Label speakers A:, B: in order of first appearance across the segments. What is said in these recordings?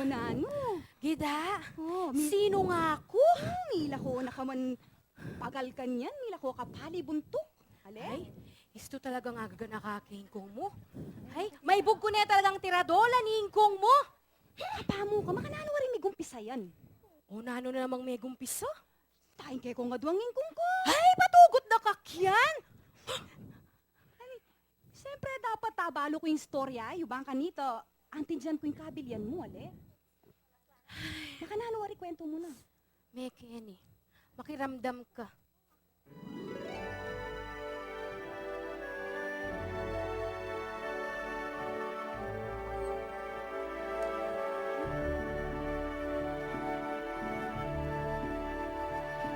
A: nano.
B: Gida,
A: Oh,
B: sino nga ako?
A: mila ko nakaman pagal kanyan, mila ko kapali buntok. Ale?
B: Ay, isto talagang agaga nakakingkong mo. Ay, may bug ko na talagang tiradola ni ingkong mo.
A: Kapamo ka, makanano rin may gumpisayan.
B: O nano na namang may gumpisa?
A: Taing kay ko nga duwang ingkong ko.
B: Ay, patugot na kakyan!
A: Siyempre, dapat tabalo ko yung storya, yung bang kanito. Antin dyan ko yung kabilyan mo, ale? Makanano rin kwento mo na.
B: Mekeni, makiramdam ka.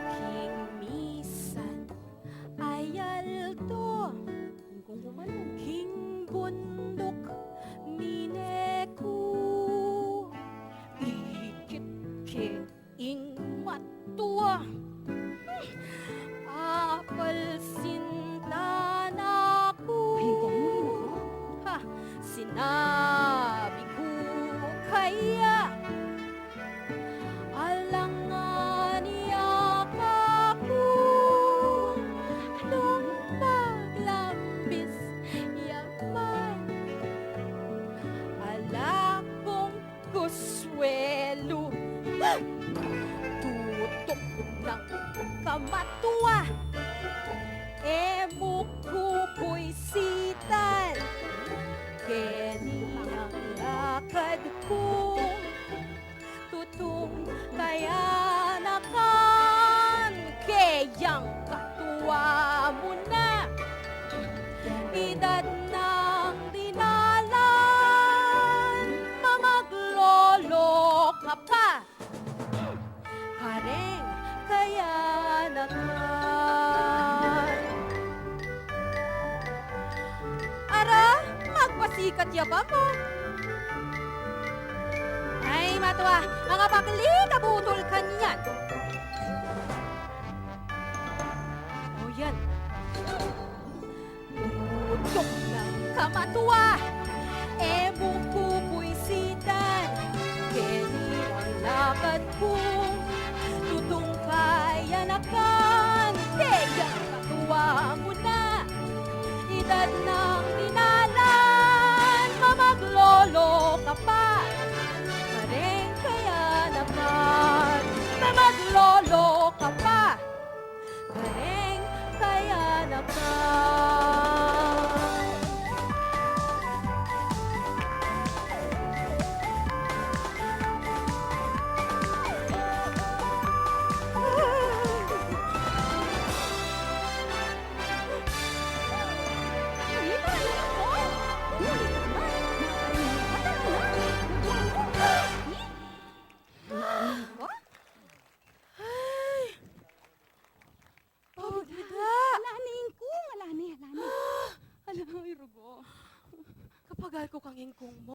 B: King misan ay alto,
A: Ingkong ko man.
B: king bundok mineku, Mikit ing matua, apal sinta naku.
A: Ingkong mo,
B: Ha, sinabi ko kaya alangan niyak ako nung paglambis yaman ala kong kuswelo tutok ng kamatua emukupoy sitan keni ang lakad ko tutong kaya nakan kayang katuwa mo na edad ng dinalan mamaglolo ka pa kareng kaya nakan ara magpasikat yaba mo ay matwa mga bakli kabutol kanyan o yan tutok ng kamatuwa emukupuisitan keni ang lakad kong tutong kaya nakan kaya katuwa mo na edad ng dinalan mamaglolo ka pa kareng kaya naman mamaglolo ka pa kareng kaya naman
A: Alani, ingkong, alani.
B: alam mo irugo kapagal ko kang ingkong mo